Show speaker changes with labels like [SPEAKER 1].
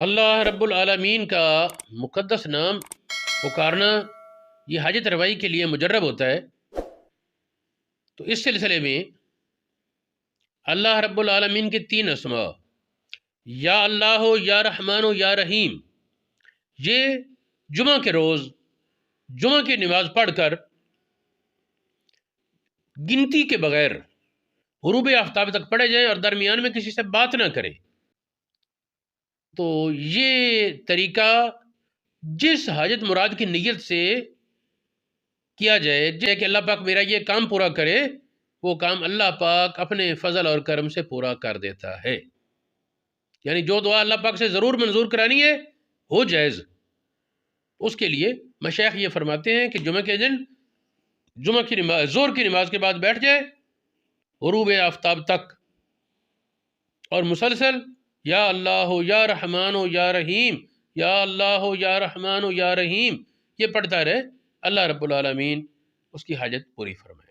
[SPEAKER 1] اللہ رب العالمین کا مقدس نام پکارنا یہ حاجت روائی کے لیے مجرب ہوتا ہے۔ تو اس سلسلے میں اللہ رب العالمین کے 3 اسماء یا اللہ ہو، یا رحمان ہو، یا رحیم، یہ جمعہ کے روز جمعہ کی نماز پڑھ کر گنتی کے بغیر غروب آفتاب تک پڑھے جائیں اور درمیان میں کسی سے بات نہ کریں۔ تو یہ طریقہ جس حاجت مراد کی نیت سے کیا جائے کہ اللہ پاک میرا یہ کام پورا کرے، وہ کام اللہ پاک اپنے فضل اور کرم سے پورا کر دیتا ہے۔ یعنی جو دعا اللہ پاک سے ضرور منظور کرانی ہے ہو جائز، اس کے لیے مشائخ یہ فرماتے ہیں کہ جمعہ کے دن جمعہ کی نماز ظہر کی نماز کے بعد بیٹھ جائے غروب آفتاب تک، اور مسلسل یا اللہ ہو، یا رحمان ہو، یا رحیم، یا اللہ ہو، یا رحمان ہو، یا رحیم یہ پڑھتا رہے، اللہ رب العالمین اس کی حاجت پوری فرمائے۔